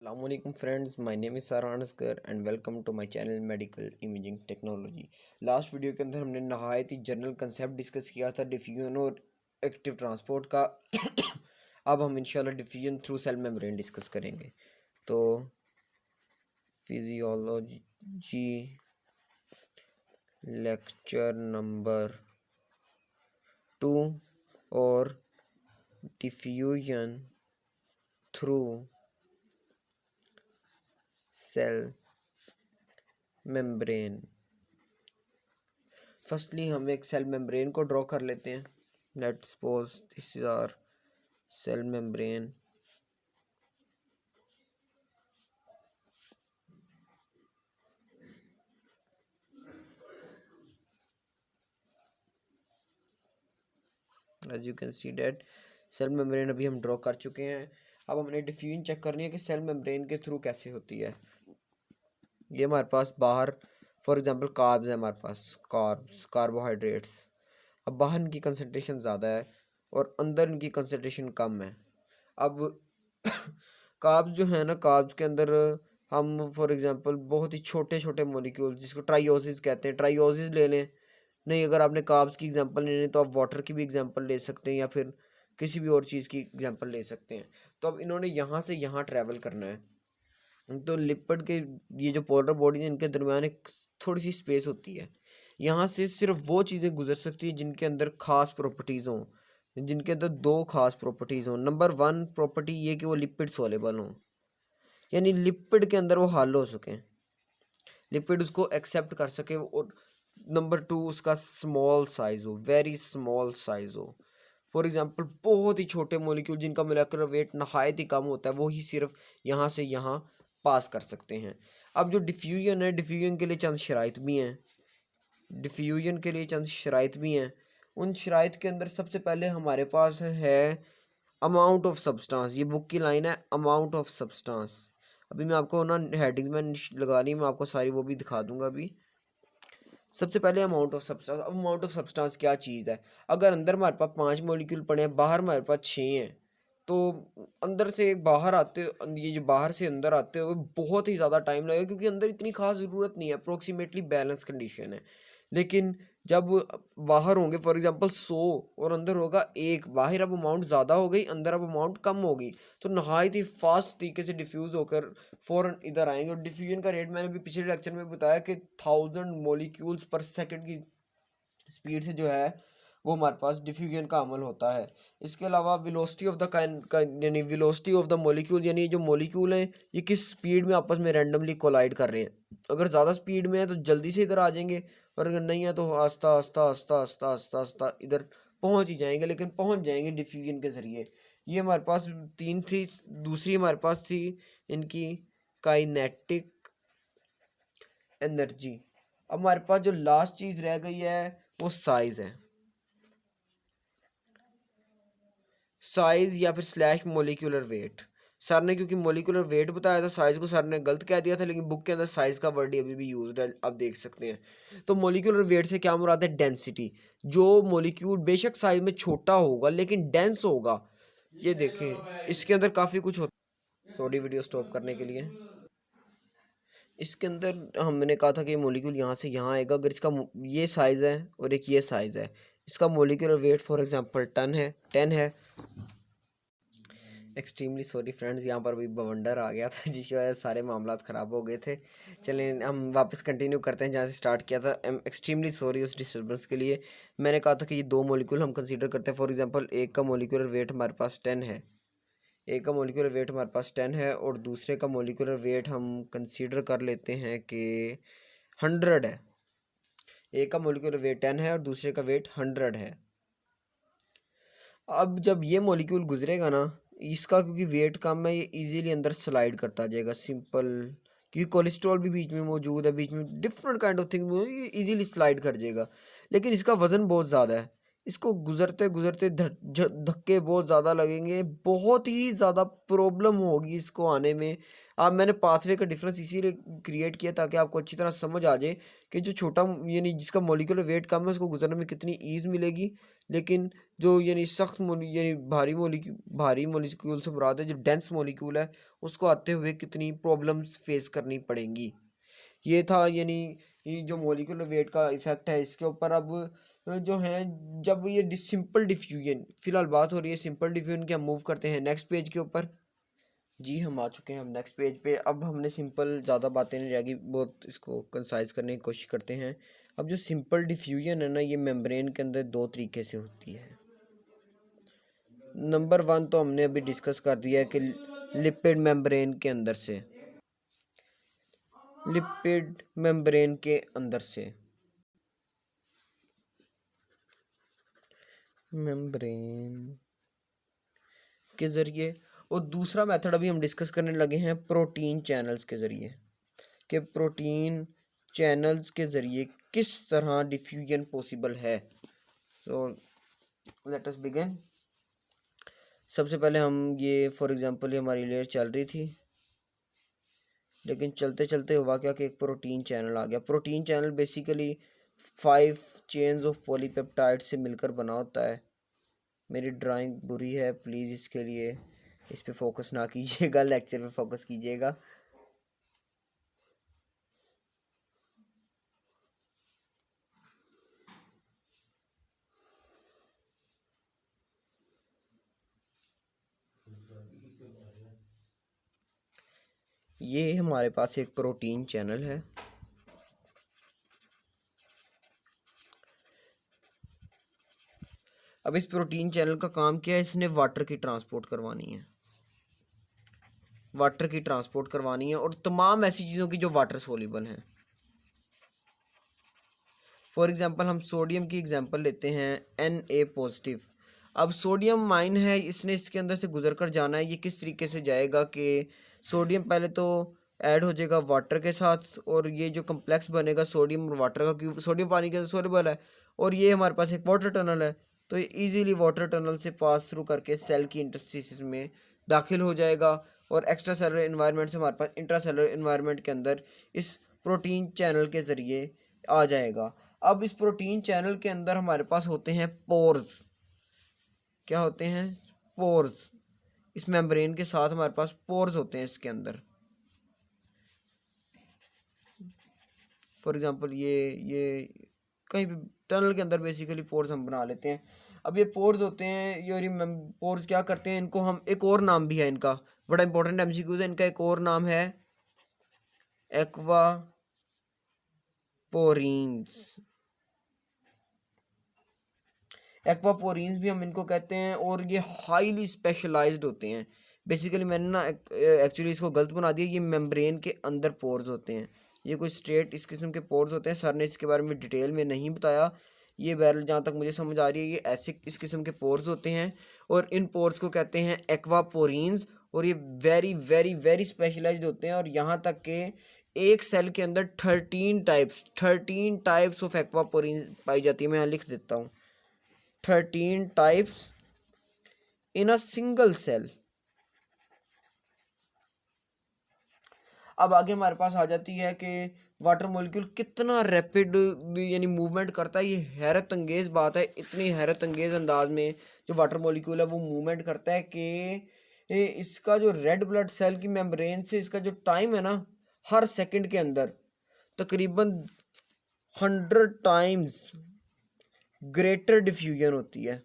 Assalamualaikum friends, my name is Sarhan Asghar and welcome to my channel Medical Imaging Technology। Last video के अंदर हमने नहायत ही general concept discuss किया था diffusion और एक्टिव ट्रांसपोर्ट का। अब हम इंशाल्लाह diffusion through cell membrane discuss करेंगे। तो फिजियोलॉजी लेक्चर नंबर 2 और diffusion through cell membrane. Firstly हम एक सेल मेम्ब्रेन को ड्रॉ कर लेते हैं। Let's suppose this is our cell membrane. As you can see that cell membrane अभी हम ड्रॉ कर चुके हैं। अब हमने डिफ्यूजन चेक करनी है कि सेल मेम्ब्रेन के थ्रू कैसे होती है। ये हमारे पास बाहर फॉर एग्जांपल कार्ब्स है, हमारे पास कार्बोहाइड्रेट्स। अब बाहर इनकी कंसनट्रेशन ज़्यादा है और अंदर इनकी कंसनट्रेशन कम है। अब कार्ब्स जो है ना, कार्ब्स के अंदर हम फॉर एग्जांपल बहुत ही छोटे छोटे मॉलिक्यूल जिसको ट्राइओसिस कहते हैं, ट्राइओसिस ले लें। नहीं, अगर आपने कार्ब्स की एग्जांपल लेनी है तो आप वाटर की भी एग्जांपल ले सकते हैं या फिर किसी भी और चीज़ की एग्जांपल ले सकते हैं। तो अब इन्होंने यहाँ से यहाँ ट्रैवल करना है। तो लिपिड के ये जो पोलर बॉडी है इनके दरमियान एक थोड़ी सी स्पेस होती है। यहाँ से सिर्फ वो चीज़ें गुजर सकती हैं जिनके अंदर ख़ास प्रॉपर्टीज़ हों, जिनके अंदर दो खास प्रॉपर्टीज़ हों। नंबर 1 प्रॉपर्टी ये कि वो लिपिड सोलेबल हों, यानी लिपिड के अंदर वो हाल हो सकें, लिपिड उसको एक्सेप्ट कर सके। और नंबर 2 उसका स्मॉल साइज़ हो, वेरी स्मॉल साइज़ हो। फॉर एग्जांपल बहुत ही छोटे मॉलिक्यूल जिनका मोलेकुलर वेट नहायत ही कम होता है वो ही सिर्फ यहाँ से यहाँ पास कर सकते हैं। अब जो डिफ्यूजन है, डिफ्यूजन के लिए चंद शराइत भी हैं, डिफ्यूजन के लिए चंद शराइत भी हैं। उन शराइत के अंदर सबसे पहले हमारे पास है अमाउंट ऑफ सब्सटेंस। ये बुक की लाइन है, अमाउंट ऑफ सब्सटेंस। अभी मैं आपको ना हेडिंग्स में लगा रही, मैं आपको सारी वो भी दिखा दूंगा। अभी सबसे पहले अमाउंट ऑफ सब्सटेंस। अब अमाउंट ऑफ सब्सटेंस क्या चीज़ है? अगर अंदर हमारे पास 5 मॉलिक्यूल पड़े हैं, बाहर हमारे पास 6 हैं, तो अंदर से बाहर आते, ये जो बाहर से अंदर आते हुए बहुत ही ज़्यादा टाइम लगेगा क्योंकि अंदर इतनी खास ज़रूरत नहीं है, अप्रोक्सीमेटली बैलेंस कंडीशन है। लेकिन जब बाहर होंगे फॉर एग्जांपल 100 और अंदर होगा 1, बाहर अब अमाउंट ज़्यादा हो गई, अंदर अब अमाउंट कम हो गई, तो नहायत ही फास्ट तरीके से डिफ्यूज़ होकर फ़ौरन इधर आएंगे। और डिफ्यूजन का रेट मैंने भी पिछले लेक्चर में बताया कि 1000 मॉलिक्यूल्स पर सेकंड की स्पीड से जो है वो हमारे पास डिफ्यूजन का अमल होता है। इसके अलावा वेलोसिटी ऑफ द यानी वेलोसिटी ऑफ द मॉलिक्यूल, यानी जो मॉलिक्यूल हैं ये किस स्पीड में आपस में रैंडमली कोलाइड कर रहे हैं। अगर ज़्यादा स्पीड में है तो जल्दी से इधर आ जाएंगे, और अगर नहीं है तो आस्ता आस्ता आस्ता आस्ता आस्ता आस्ता इधर पहुंच ही जाएंगे, लेकिन पहुंच जाएंगे डिफ्यूजन के ज़रिए। ये हमारे पास 3 थी। दूसरी हमारे पास थी इनकी काइनेटिक एनर्जी। अब हमारे पास जो लास्ट चीज़ रह गई है वो साइज़ है, साइज़ या फिर स्लैश मोलिकुलर वेट। सर ने क्योंकि मोलिकुलर वेट बताया था, साइज़ को सर ने गलत कह दिया था, लेकिन बुक के अंदर साइज़ का वर्ड ही अभी भी यूज्ड है, आप देख सकते हैं। तो मोलिकुलर वेट से क्या मुराद है? डेंसिटी। जो मोलिक्यूल बेशक साइज में छोटा होगा लेकिन डेंस होगा। ये देखें इसके अंदर काफ़ी कुछ होता। सॉरी वीडियो स्टॉप करने के लिए। इसके अंदर हमने कहा था कि मोलिक्यूल यहाँ से यहाँ आएगा। अगर इसका ये साइज़ है और एक ये साइज़ है, इसका मोलिकुलर वेट फॉर एग्जांपल 10 है। एक्सट्रीमली सॉरी फ्रेंड्स, यहाँ पर भी बवंडर आ गया था जिसकी वजह से सारे मामला ख़राब हो गए थे। चलें हम वापस कंटिन्यू करते हैं जहाँ से स्टार्ट किया था। एक्सट्रीमली सॉरी उस डिस्टर्बेंस के लिए। मैंने कहा था कि ये 2 मॉलिक्यूल हम कंसीडर करते हैं। फॉर एग्जांपल एक का मॉलिक्यूलर वेट हमारे पास 10 है, एक का मॉलिक्यूलर वेट हमारे पास 10 है, और दूसरे का मॉलिक्यूलर वेट हम कंसीडर कर लेते हैं कि 100 है। एक का मॉलिक्यूलर वेट 10 है और दूसरे का वेट 100 है। अब जब ये मॉलिक्यूल गुजरेगा ना, इसका क्योंकि वेट कम है, ये इजीली अंदर स्लाइड करता जाएगा। सिंपल, क्योंकि कोलेस्ट्रॉल भी बीच में मौजूद है, बीच में डिफरेंट काइंड ऑफ थिंग, ये इजीली स्लाइड कर जाएगा। लेकिन इसका वज़न बहुत ज़्यादा है, इसको गुजरते गुजरते धक्के बहुत ज़्यादा लगेंगे, बहुत ही ज़्यादा प्रॉब्लम होगी इसको आने में। अब मैंने पाथवे का डिफरेंस इसीलिए क्रिएट किया ताकि आपको अच्छी तरह समझ आ जाए कि जो छोटा यानी जिसका मॉलिक्यूलर वेट कम है उसको गुजरने में कितनी ईज़ मिलेगी, लेकिन जो यानी सख्त यानी भारी मॉलिक्यूल से मुराद है जो डेंस मॉलिक्यूल है उसको आते हुए कितनी प्रॉब्लम्स फेस करनी पड़ेंगी। ये था यानी ये जो मॉलिक्यूलर वेट का इफेक्ट है इसके ऊपर। अब जो है जब ये सिंपल डिफ्यूजन, फिलहाल बात हो रही है सिंपल डिफ्यूजन की, हम मूव करते हैं नेक्स्ट पेज के ऊपर। जी हम आ चुके हैं हम नेक्स्ट पेज पे। अब हमने सिंपल ज़्यादा बातें नहीं रहेगी, बहुत इसको कंसाइज करने की कोशिश करते हैं। अब जो सिंपल डिफ्यूजन है ना, ये मेम्ब्रेन के अंदर दो तरीके से होती है। नंबर 1 तो हमने अभी डिस्कस कर दिया है कि लिपिड मेम्ब्रेन के अंदर से, लिपिड मेम्ब्रेन के अंदर से मेम्ब्रेन के ज़रिए। और दूसरा मेथड अभी हम डिस्कस करने लगे हैं प्रोटीन चैनल्स के ज़रिए, कि प्रोटीन चैनल्स के ज़रिए किस तरह डिफ्यूजन पॉसिबल है। So let us begin. सबसे पहले हम ये फॉर एग्जांपल ये हमारी लेयर चल रही थी, लेकिन चलते चलते हुआ क्या कि एक प्रोटीन चैनल आ गया। Protein channel basically 5 chains of polypeptide से मिलकर बना होता है। मेरी ड्राइंग बुरी है, प्लीज़ इसके लिए इस पे फोकस ना कीजिएगा, लेक्चर पे फोकस कीजिएगा। ये हमारे पास एक प्रोटीन चैनल है। अब इस प्रोटीन चैनल का काम क्या है, इसने वाटर की ट्रांसपोर्ट करवानी है, वाटर की ट्रांसपोर्ट करवानी है और तमाम ऐसी चीज़ों की जो वाटर सोल्यूबल हैं। फॉर एग्जांपल हम सोडियम की एग्जांपल लेते हैं, Na पॉजिटिव। अब सोडियम माइन है, इसने इसके अंदर से गुजर कर जाना है। ये किस तरीके से जाएगा कि सोडियम पहले तो ऐड हो जाएगा वाटर के साथ, और ये जो कम्प्लेक्स बनेगा सोडियम और वाटर का, क्योंकि सोडियम पानी के अंदर सोल्यूबल है, और ये हमारे पास एक वाटर टनल है, तो ये ईजीली वाटर टनल से पास थ्रू करके सेल की इंटरस्टिसेस में दाखिल हो जाएगा और एक्स्ट्रा सेलुलर इन्वायरमेंट से हमारे पास इंट्रा सेलुलर इन्वायरमेंट के अंदर इस प्रोटीन चैनल के ज़रिए आ जाएगा। अब इस प्रोटीन चैनल के अंदर हमारे पास होते हैं पोर्स। क्या होते हैं? पोर्स। इस मेम्ब्रेन के साथ हमारे पास पोर्स होते हैं इसके अंदर। फॉर एग्जांपल ये कहीं भी टनल के अंदर बेसिकली पोर्स हम बना लेते हैं। अब ये पोर्स होते हैं, ये पोर्स क्या करते हैं, इनको हम एक और नाम भी है इनका, बड़ा इंपॉर्टेंट एमसीक्यूज है, इनका एक और नाम है एक्वा पोरीन्स। एक्वापोरीन्स भी हम इनको कहते हैं, और ये हाईली स्पेशलाइज्ड होते हैं। बेसिकली मैंने ना एक्चुअली इसको गलत बना दिया, ये मेम्ब्रेन के अंदर पोर्स होते हैं, ये कोई स्ट्रेट इस किस्म के पोर्स होते हैं। सर ने इसके बारे में डिटेल में नहीं बताया, ये बैरल जहाँ तक मुझे समझ आ रही है ये ऐसे इस किस्म के पोर्स होते हैं, और इन पोर्स को कहते हैं एक्वापोरीन्स, और ये वेरी वेरी वेरी स्पेशलाइज्ड होते हैं। और यहाँ तक के एक सेल के अंदर 13 टाइप्स ऑफ एक्वापोरीन्स पाई जाती है। मैं यहाँ लिख देता हूँ, 13 types in a single cell। अब आगे हमारे पास आ जाती है कि वाटर मॉलिक्यूल कितना रैपिड यानी मूवमेंट करता है। ये हैरत अंगेज़ बात है, इतनी हैरत अंगेज़ अंदाज में जो वाटर मॉलिक्यूल है वो मूवमेंट करता है कि इसका जो रेड ब्लड सेल की मेम्ब्रेन से इसका जो टाइम है ना, हर सेकंड के अंदर तकरीबन 100 टाइम्स ग्रेटर डिफ्यूजन होती है।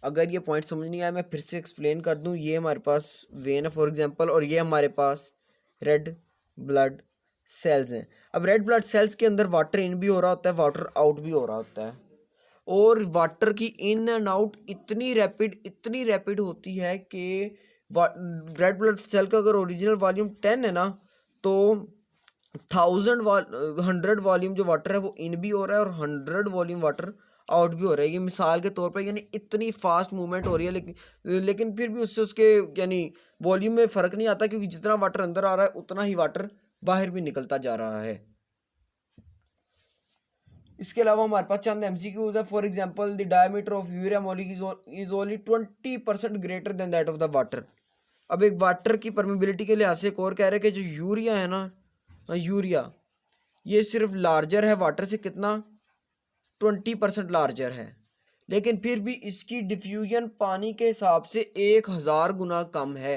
अगर ये पॉइंट समझ नहीं आया मैं फिर से एक्सप्लेन कर दूं। ये हमारे पास वेन है फॉर एग्जांपल, और ये हमारे पास रेड ब्लड सेल्स हैं। अब रेड ब्लड सेल्स के अंदर वाटर इन भी हो रहा होता है, वाटर आउट भी हो रहा होता है, और वाटर की इन एंड आउट इतनी रैपिड होती है कि रेड ब्लड सेल का अगर ओरिजिनल वॉल्यूम 10 है ना, तो 100 वॉल्यूम जो वाटर है वो इन भी हो रहा है और 100 वॉल्यूम वाटर आउट भी हो रहा है। ये मिसाल के तौर पर यानी इतनी फास्ट मूवमेंट हो रही है, लेकिन फिर भी उससे उसके यानी वॉल्यूम में फ़र्क नहीं आता, क्योंकि जितना वाटर अंदर आ रहा है उतना ही वाटर बाहर भी निकलता जा रहा है। इसके अलावा हमारे पास चंद एमसीक्यूज है। For example the diameter of urea molecule is only 20% greater than that of the water. अब एक वाटर की परमेबिलिटी के लिहाज से एक और कह रहे हैं कि जो यूरिया है ना, यूरिया ये सिर्फ लार्जर है वाटर से, कितना 20% लार्जर है, लेकिन फिर भी इसकी डिफ्यूजन पानी के हिसाब से 1000 गुना कम है।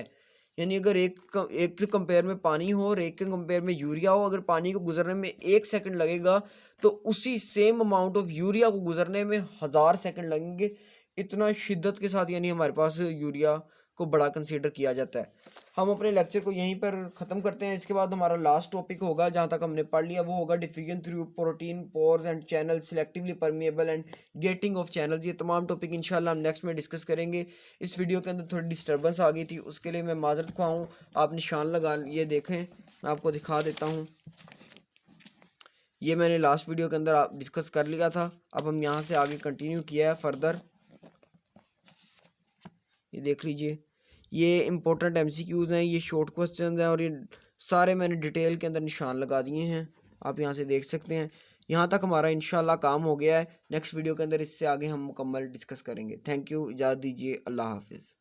यानी अगर एक के कंपेयर में पानी हो और एक के कंपेयर में यूरिया हो, अगर पानी को गुजरने में 1 सेकंड लगेगा तो उसी सेम अमाउंट ऑफ यूरिया को गुजरने में 1000 सेकंड लगेंगे। इतना शिद्दत के साथ यानी हमारे पास यूरिया को बड़ा कंसीडर किया जाता है। हम अपने लेक्चर को यहीं पर ख़त्म करते हैं। इसके बाद हमारा लास्ट टॉपिक होगा, जहाँ तक हमने पढ़ लिया, वो होगा diffusion through protein pores and channel, selectively permeable and getting off channels. ये तमाम टॉपिक इंशाल्लाह हम नेक्स्ट में डिस्कस करेंगे। इस वीडियो के अंदर थोड़ी डिस्टर्बेंस आ गई थी, उसके लिए मैं माजरत ख्वाह हूँ। आप निशान लगा, ये देखें, मैं आपको दिखा देता हूँ। ये मैंने लास्ट वीडियो के अंदर आप डिस्कस कर लिया था। अब हम यहाँ से आगे कंटिन्यू किया है फर्दर। ये देख लीजिए, ये इंपॉर्टेंट एमसीक्यूज़ हैं, ये शॉर्ट क्वेश्चंस हैं, और ये सारे मैंने डिटेल के अंदर निशान लगा दिए हैं, आप यहाँ से देख सकते हैं। यहाँ तक हमारा इंशाल्लाह काम हो गया है। नेक्स्ट वीडियो के अंदर इससे आगे हम मुकम्मल डिस्कस करेंगे। थैंक यू, इजाज़त दीजिए, अल्लाह हाफिज़।